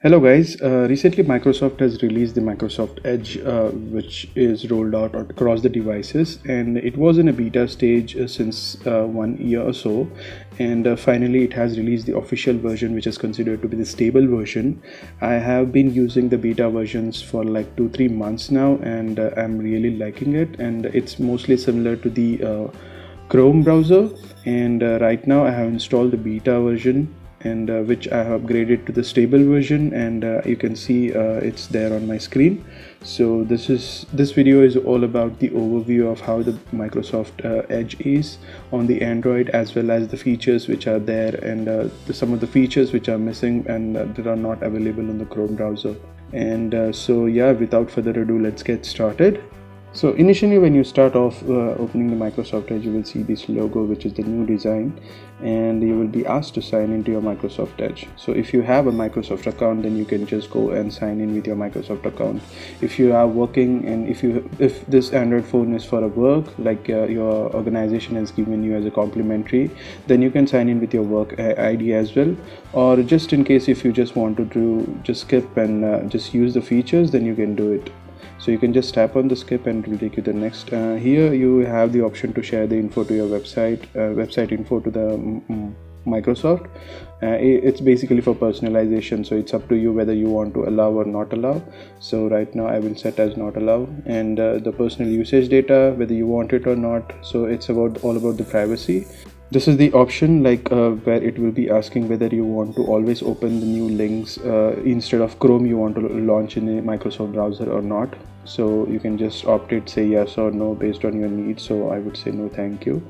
Hello guys, recently Microsoft has released the Microsoft Edge which is rolled out across the devices, and it was in a beta stage since 1 year or so, and finally it has released the official version, which is considered to be the stable version. I have been using the beta versions for like 2-3 months now, and I'm really liking it, and it's mostly similar to the Chrome browser. And right now I have installed the beta version, and which I have upgraded to the stable version, and you can see it's there on my screen. So this video is all about the overview of how the Microsoft Edge is on the Android, as well as the features which are there, and some of the features which are missing and that are not available on the Chrome browser. And so yeah, without further ado, let's get started. So initially, when you start off opening the Microsoft Edge, you will see this logo, which is the new design, and you will be asked to sign into your Microsoft Edge. So if you have a Microsoft account, then you can just go and sign in with your Microsoft account. If you are working, and if this Android phone is for a work, like your organization has given you as a complimentary, then you can sign in with your work ID as well. Or just in case if you just want to just skip and just use the features, then you can do it. So you can just tap on the skip and it will take you to the next. Here you have the option to share the info to your website info to the Microsoft. It's basically for personalization, so it's up to you whether you want to allow or not allow. So right now I will set as not allow, and the personal usage data, whether you want it or not. So it's all about the privacy. This is the option where it will be asking whether you want to always open the new links instead of Chrome you want to launch in a Microsoft browser or not. So you can just opt it, say yes or no based on your needs. So I would say no, thank you.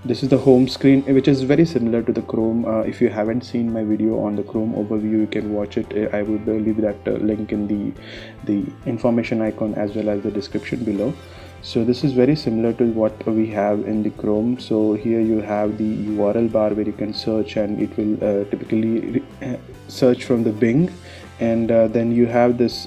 This is the home screen, which is very similar to the Chrome. If you haven't seen my video on the Chrome overview, you can watch it. I would leave that link in the information icon as well as the description below. So this is very similar to what we have in the Chrome. So here you have the URL bar where you can search, and it will typically search from the Bing, and then you have this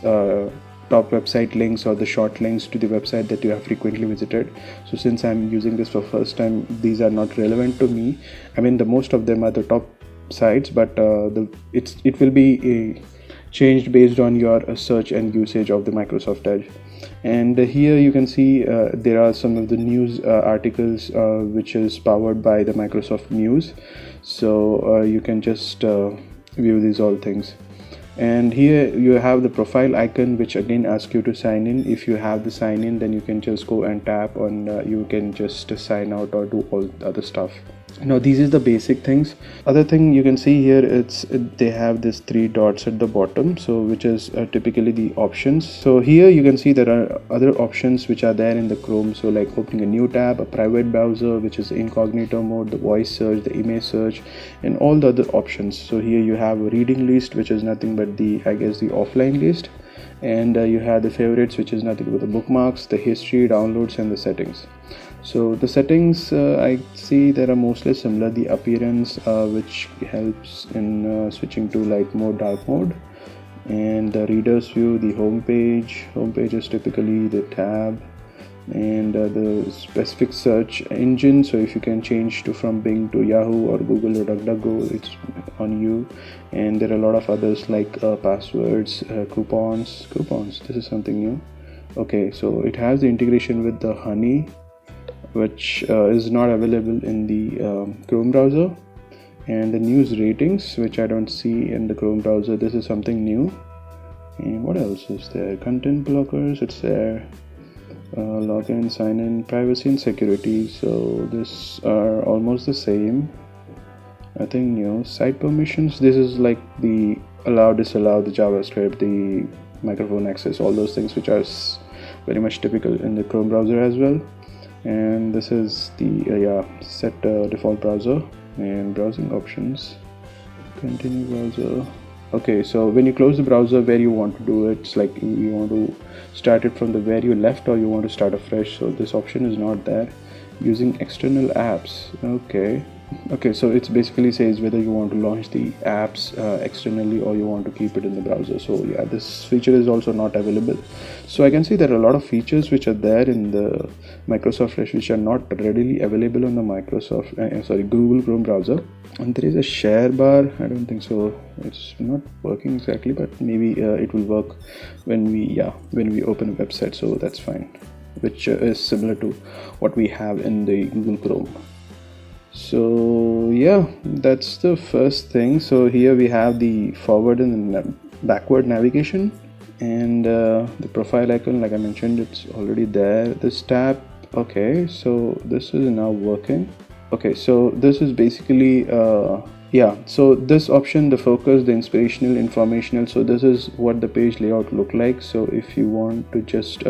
top website links or the short links to the website that you have frequently visited. So since I'm using this for first time, these are not relevant to me. I mean, the most of them are the top sites, but it will be changed based on your search and usage of the Microsoft Edge. And here you can see there are some of the news articles which is powered by the Microsoft News. So you can just view these all things. And here you have the profile icon, which again asks you to sign in. If you have the sign in, then you can just go and tap on you can just sign out or do all the other stuff. Now these is the basic things. Other thing you can see here, they have this 3 dots at the bottom, so which is typically the options. So here you can see there are other options which are there in the Chrome. So like opening a new tab, a private browser, which is incognito mode, the voice search, the image search, and all the other options. So here you have a reading list, which is nothing but the offline list, and you have the favorites, which is nothing but the bookmarks, the history, downloads, and the settings. So the settings I see there are mostly similar. The appearance which helps in switching to like more dark mode, and the reader's view, the home page is typically the tab, and the specific search engine. So if you can change from Bing to Yahoo or Google or DuckDuckGo, it's on you. And there are a lot of others like passwords, coupons. This is something new. Okay, so it has the integration with the Honey, which is not available in the Chrome browser, and the news ratings, which I don't see in the Chrome browser. This is something new. And what else is there? Content blockers, it's there. Login, sign in, privacy and security. So this are almost the same. Nothing new. Site permissions, this is like the allow, disallow, the JavaScript, the microphone access, all those things which are very much typical in the Chrome browser as well. And this is the set default browser and browsing options. Continue browser. Okay, so when you close the browser, where you want to do it, it's like you want to start it from the where you left, or you want to start afresh. So this option is not there. Using external apps. Okay, Okay, so it's basically says whether you want to launch the apps externally or you want to keep it in the browser. So yeah, this feature is also not available. So I can see there are a lot of features which are there in the Microsoft Edge which are not readily available on the Google Chrome browser. And there is a share bar. I don't think so, it's not working exactly, but maybe it will work when we open a website, so that's fine, which is similar to what we have in the Google Chrome. So yeah, that's the first thing. So here we have the forward and backward navigation, and the profile icon, like I mentioned, it's already there. This tab, okay, so this is now working. Okay, so this is basically so this option, the focus, the inspirational, informational, so this is what the page layout look like. So if you want to just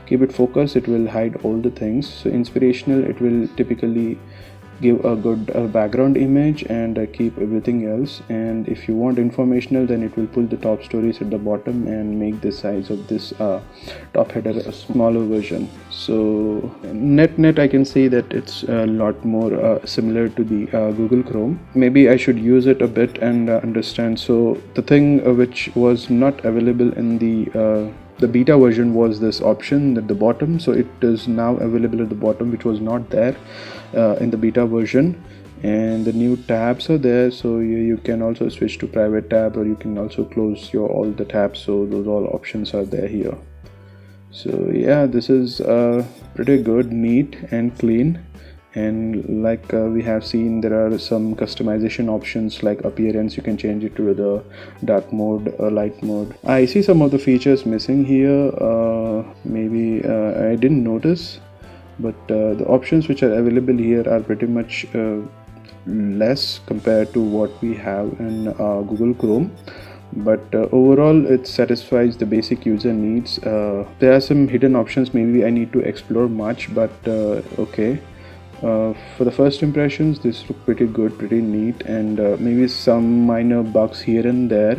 keep it focused, it will hide all the things. So inspirational, it will typically give a good background image and keep everything else. And if you want informational, then it will pull the top stories at the bottom and make the size of this top header a smaller version. So net I can say that it's a lot more similar to the Google Chrome. Maybe I should use it a bit and understand. So the thing which was not available in the beta version was this option at the bottom, so it is now available at the bottom, which was not there in the beta version. And the new tabs are there, so you can also switch to private tab, or you can also close your all the tabs, so those all options are there here. So yeah, this is pretty good, neat and clean. And like we have seen, there are some customization options like appearance. You can change it to the dark mode, light mode. I see some of the features missing here. Maybe I didn't notice, but the options which are available here are pretty much less compared to what we have in Google Chrome. But overall it satisfies the basic user needs. There are some hidden options maybe I need to explore much, but okay. For the first impressions, this look pretty good, pretty neat, and maybe some minor bugs here and there,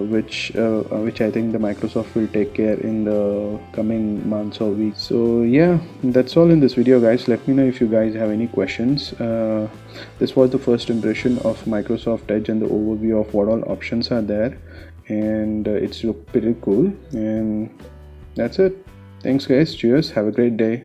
which I think the Microsoft will take care in the coming months or weeks. So yeah, that's all in this video, guys. Let me know if you guys have any questions. This was the first impression of Microsoft Edge and the overview of what all options are there, and it's look pretty cool. And that's it. Thanks, guys. Cheers. Have a great day.